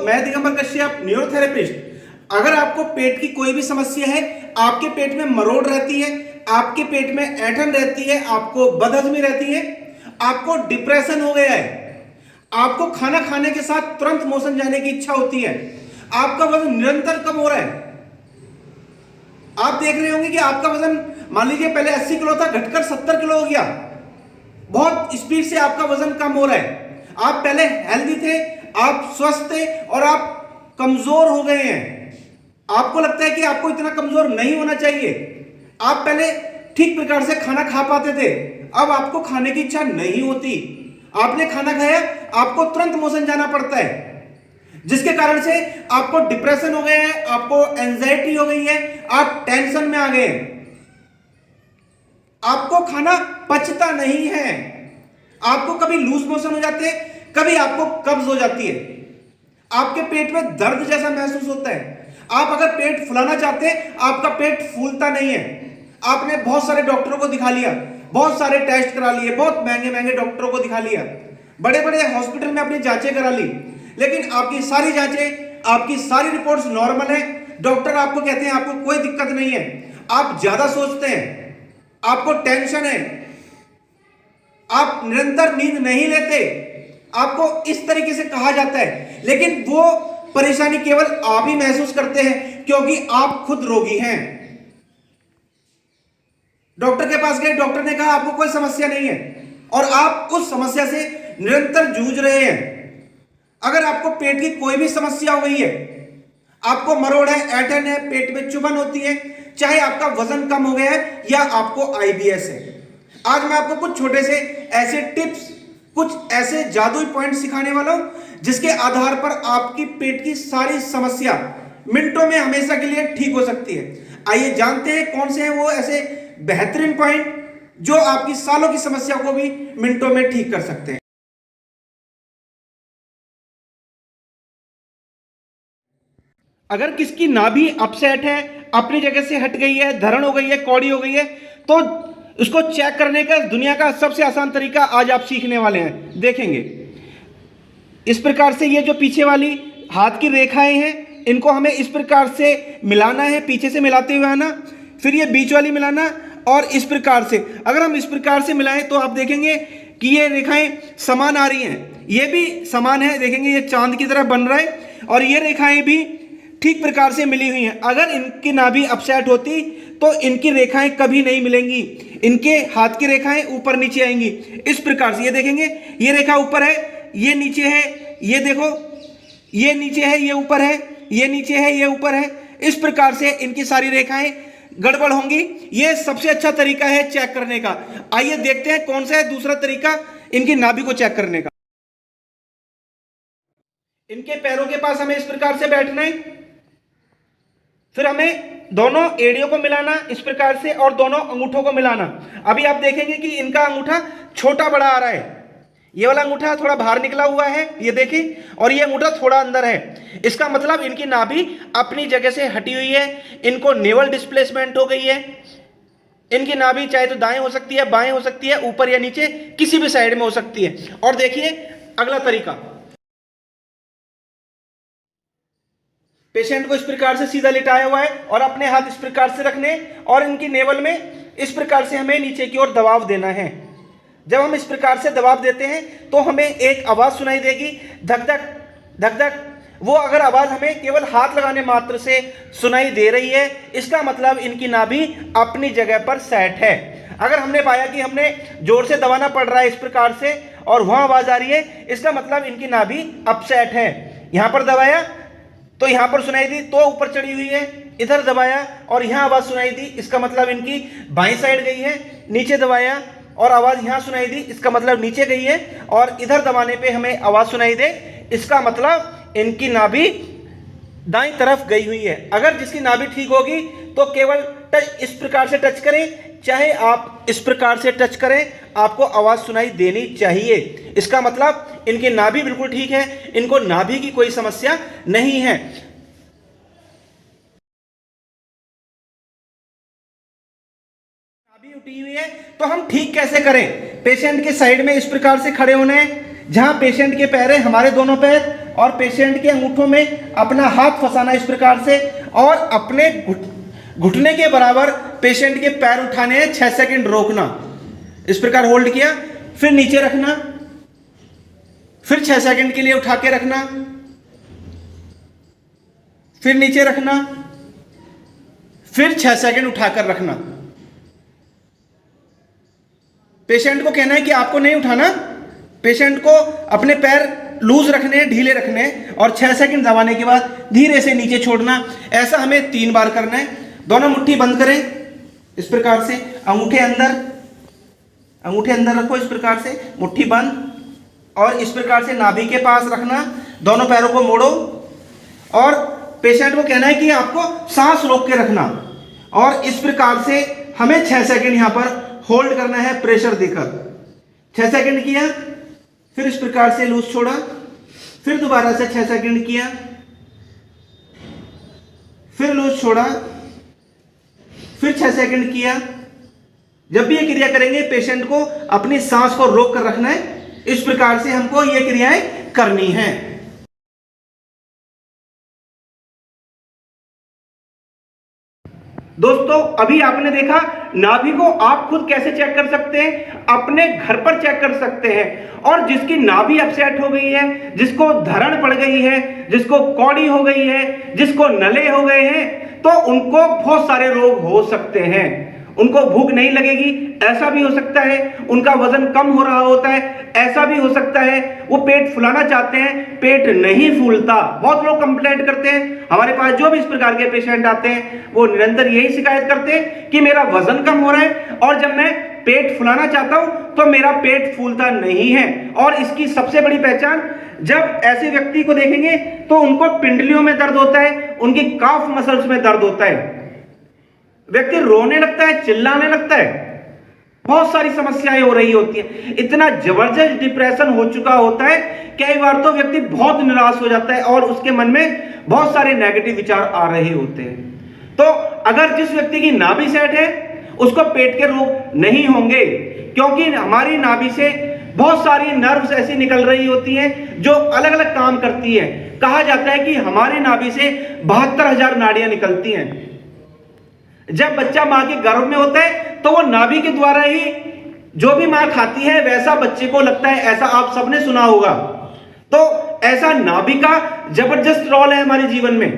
मैं दिगंबर कश्यप, न्यूरोथेरेपिस्ट। अगर आपको पेट की कोई भी समस्या है, आपके पेट में मरोड़ रहती है, आपके पेट में ऐंठन रहती है, आपको बदहजमी रहती है, आपको डिप्रेशन हो गया है, आपको खाना खाने के साथ तुरंत मोशन जाने की इच्छा होती है, आपका वजन निरंतर कम हो रहा है, आप देख रहे होंगे कि आपका वजन मान लीजिए पहले 80 किलो था, घटकर 70 किलो हो गया, बहुत स्पीड से आपका वजन कम हो रहा है। आप पहले हेल्दी थे, आप स्वस्थ थे और आप कमजोर हो गए हैं। आपको लगता है कि आपको इतना कमजोर नहीं होना चाहिए। आप पहले ठीक प्रकार से खाना खा पाते थे, अब आपको खाने की इच्छा नहीं होती। आपने खाना खाया, आपको तुरंत मोशन जाना पड़ता है, जिसके कारण से आपको डिप्रेशन हो गया है, आपको एंजाइटी हो गई है, आप टेंशन में आ गए हैं, आपको खाना पचता नहीं है, आपको कभी लूज मोशन हो जाते हैं, कभी आपको कब्ज हो जाती है, आपके पेट में दर्द जैसा महसूस होता है। आप अगर पेट फुलाना चाहते हैं, आपका पेट फूलता नहीं है। आपने बहुत सारे डॉक्टरों को दिखा लिया, बहुत सारे टेस्ट करा लिए, बहुत महंगे महंगे डॉक्टरों को दिखा लिया, बड़े बड़े हॉस्पिटल में अपनी जांचें करा ली, लेकिन आपकी सारी जांचें, आपकी सारी रिपोर्ट्स नॉर्मल है। डॉक्टर आपको कहते हैं आपको कोई दिक्कत नहीं है। आप ज्यादा सोचते हैं, आपको टेंशन है, आप निरंतर नींद नहीं लेते, आपको इस तरीके से कहा जाता है, लेकिन वो परेशानी केवल आप ही महसूस करते हैं, क्योंकि आप खुद रोगी हैं। डॉक्टर के पास गए, डॉक्टर ने कहा आपको कोई समस्या नहीं है, और आप उस समस्या से निरंतर जूझ रहे हैं। अगर आपको पेट की कोई भी समस्या हो गई है, आपको मरोड़ है, ऐंठन है, पेट में चुभन होती है, चाहे आपका वजन कम हो गया है या आपको आईबीएस है, आज मैं आपको कुछ छोटे से ऐसे टिप्स, कुछ ऐसे जादुई पॉइंट सिखाने वाला हूं, जिसके आधार पर आपकी पेट की सारी समस्या मिनटों में हमेशा के लिए ठीक हो सकती है। आइए जानते हैं कौन से हैं वो ऐसे बेहतरीन पॉइंट जो आपकी सालों की समस्या को भी मिनटों में ठीक कर सकते हैं। अगर किसकी नाभि अपसेट है, अपनी जगह से हट गई है, धरण हो गई है, कौड़ी हो गई है, तो उसको चेक करने का दुनिया का सबसे आसान तरीका आज आप सीखने वाले हैं, देखेंगे। इस प्रकार से ये जो पीछे वाली हाथ की रेखाएं हैं, इनको हमें इस प्रकार से मिलाना है, पीछे से मिलाते हुए आना, फिर ये बीच वाली मिलाना, और इस प्रकार से अगर हम इस प्रकार से मिलाएं तो आप देखेंगे कि ये रेखाएं समान आ रही हैं, ये भी समान है, देखेंगे ये चांद की तरह बन रहा है, और ये रेखाएं भी ठीक प्रकार से मिली हुई हैं। अगर इनकी नाभि अपसेट होती तो इनकी रेखाएं कभी नहीं मिलेंगी, इनके हाथ की रेखाएं ऊपर नीचे आएंगी। इस प्रकार से ये देखेंगे, ये रेखा ऊपर है, ये नीचे है, ये देखो, ये नीचे है, ये ऊपर है, ये नीचे है, ये ऊपर है। इस प्रकार से इनकी सारी रेखाएं गड़बड़ होंगी। ये सबसे अच्छा तरीका है चेक करने का। आइए देखते हैं कौन सा है दूसरा तरीका इनकी नाभि को चेक करने का। इनके पैरों के पास हमें इस प्रकार से बैठना है, फिर हमें दोनों एड़ियों को मिलाना इस प्रकार से, और दोनों अंगूठों को मिलाना। अभी आप देखेंगे कि इनका अंगूठा छोटा बड़ा आ रहा है, ये वाला अंगूठा थोड़ा बाहर निकला हुआ है, ये देखिए, और ये अंगूठा थोड़ा अंदर है। इसका मतलब इनकी नाभि अपनी जगह से हटी हुई है, इनको नेवल डिस्प्लेसमेंट हो गई है। इनकी नाभि चाहे तो दाएं हो सकती है, बाएं हो सकती है, ऊपर या नीचे किसी भी साइड में हो सकती है। और देखिए अगला तरीका, पेशेंट को इस प्रकार से सीधा लिटाया हुआ है और अपने हाथ इस प्रकार से रखने, और इनकी नेवल में इस प्रकार से हमें नीचे की ओर दबाव देना है। जब हम इस प्रकार से दबाव देते हैं तो हमें एक आवाज सुनाई देगी, धक धक धक धक। वो अगर आवाज हमें केवल हाथ लगाने मात्र से सुनाई दे रही है, इसका मतलब इनकी नाभि अपनी जगह पर सेट है। अगर हमने पाया कि हमने जोर से दबाना पड़ रहा है इस प्रकार से और वहां आवाज आ रही है, इसका मतलब इनकी नाभि अपसेट है। यहां पर दबाया तो यहां पर सुनाई दी तो ऊपर चढ़ी हुई है, इधर दबाया और यहां आवाज सुनाई दी, इसका मतलब इनकी बाईं साइड गई है। नीचे दबाया और आवाज यहां सुनाई दी, इसका मतलब नीचे गई है, और इधर दबाने पे हमें आवाज सुनाई दे, इसका मतलब इनकी नाभि दाईं तरफ गई हुई है। अगर जिसकी नाभि ठीक होगी तो केवल टच इस प्रकार से टच करें, चाहे आप इस प्रकार से टच करें, आपको आवाज सुनाई देनी चाहिए। इसका मतलब इनकी नाभि बिल्कुल ठीक है, इनको नाभि की कोई समस्या नहीं है। नाभि उठी हुई है तो हम ठीक कैसे करें? पेशेंट के साइड में इस प्रकार से खड़े होना है, जहां पेशेंट के पैर है, हमारे दोनों पैर और पेशेंट के अंगूठों में अपना हाथ फंसाना इस प्रकार से, और अपने घुटने के बराबर पेशेंट के पैर उठाने हैं, 6 सेकंड रोकना, इस प्रकार होल्ड किया, फिर नीचे रखना, फिर 6 सेकंड के लिए उठा के रखना, फिर नीचे रखना, फिर 6 सेकंड उठाकर रखना। पेशेंट को कहना है कि आपको नहीं उठाना, पेशेंट को अपने पैर लूज रखने, ढीले रखने, और 6 सेकंड दबाने के बाद धीरे से नीचे छोड़ना। ऐसा हमें 3 बार करना है। दोनों मुट्ठी बंद करें इस प्रकार से, अंगूठे अंदर रखो इस प्रकार से, मुट्ठी बंद, और इस प्रकार से नाभि के पास रखना, दोनों पैरों को मोड़ो, और पेशेंट को कहना है कि आपको सांस रोक के रखना, और इस प्रकार से हमें 6 सेकंड यहां पर होल्ड करना है प्रेशर देकर। 6 सेकंड किया, फिर इस प्रकार से लूज छोड़ा, फिर दोबारा से 6 सेकंड किया, फिर लूज छोड़ा, फिर 6 सेकंड किया। जब भी ये क्रिया करेंगे पेशेंट को अपनी सांस को रोक कर रखना है। इस प्रकार से हमको ये क्रियाएं करनी है। दोस्तों, अभी आपने देखा नाभि को आप खुद कैसे चेक कर सकते हैं, अपने घर पर चेक कर सकते हैं। और जिसकी नाभि अपसेट हो गई है, जिसको धरण पड़ गई है, जिसको कौड़ी हो गई है, जिसको नले हो गए हैं, तो उनको बहुत सारे रोग हो सकते हैं। उनको भूख नहीं लगेगी, ऐसा भी हो सकता है। उनका वजन कम हो रहा होता है, ऐसा भी हो सकता है। वो पेट फुलाना चाहते हैं, पेट नहीं फूलता। बहुत लोग कंप्लेंट करते हैं, हमारे पास जो भी इस प्रकार के पेशेंट आते हैं वो निरंतर यही शिकायत करते हैं कि मेरा वजन कम हो रहा है, और जब मैं पेट फुलाना चाहता हूं तो मेरा पेट फूलता नहीं है। और इसकी सबसे बड़ी पहचान, जब ऐसे व्यक्ति को देखेंगे तो उनको पिंडलियों में दर्द होता है, उनकी काफ मसल्स में दर्द होता है, व्यक्ति रोने लगता है, चिल्लाने लगता है, बहुत सारी समस्याएं हो रही होती है, इतना जबरदस्त डिप्रेशन हो चुका होता है। कई बार तो व्यक्ति बहुत निराश हो जाता है और उसके मन में बहुत सारे नेगेटिव विचार आ रहे होते हैं। तो अगर जिस व्यक्ति की नाभि सेट है उसको पेट के रोग नहीं होंगे, क्योंकि हमारी नाभि से बहुत सारी नर्व्स ऐसी निकल रही होती हैं जो अलग अलग काम करती है। कहा जाता है कि हमारी नाभि से 72,000 नाड़ियां निकलती हैं। जब बच्चा मां के गर्भ में होता है तो वो नाभि के द्वारा ही जो भी मां खाती है वैसा बच्चे को लगता है, ऐसा आप सबने सुना होगा। तो ऐसा नाभि का जबरदस्त रोल है हमारे जीवन में।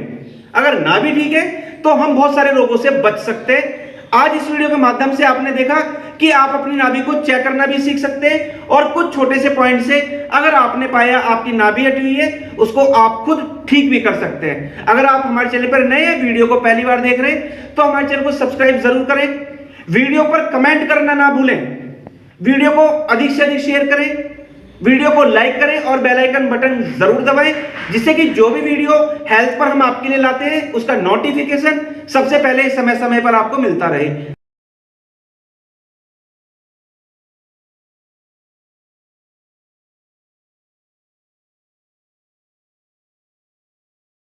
अगर नाभि ठीक है तो हम बहुत सारे रोगों से बच सकते हैं। आज इस वीडियो के माध्यम से आपने देखा कि आप अपनी नाभि को चेक करना भी सीख सकते हैं, और कुछ छोटे से पॉइंट से अगर आपने पाया आपकी नाभि हटी हुई है उसको आप खुद ठीक भी कर सकते हैं। अगर आप हमारे चैनल पर नए हैं, वीडियो को पहली बार देख रहे हैं, तो हमारे चैनल को सब्सक्राइब जरूर करें, वीडियो पर कमेंट करना ना भूलें, वीडियो को अधिक से अधिक शेयर करें, वीडियो को लाइक करें और बेल आइकन बटन जरूर दबाएं, जिससे कि जो भी वीडियो हेल्थ पर हम आपके लिए लाते हैं उसका नोटिफिकेशन सबसे पहले समय समय पर आपको मिलता रहे।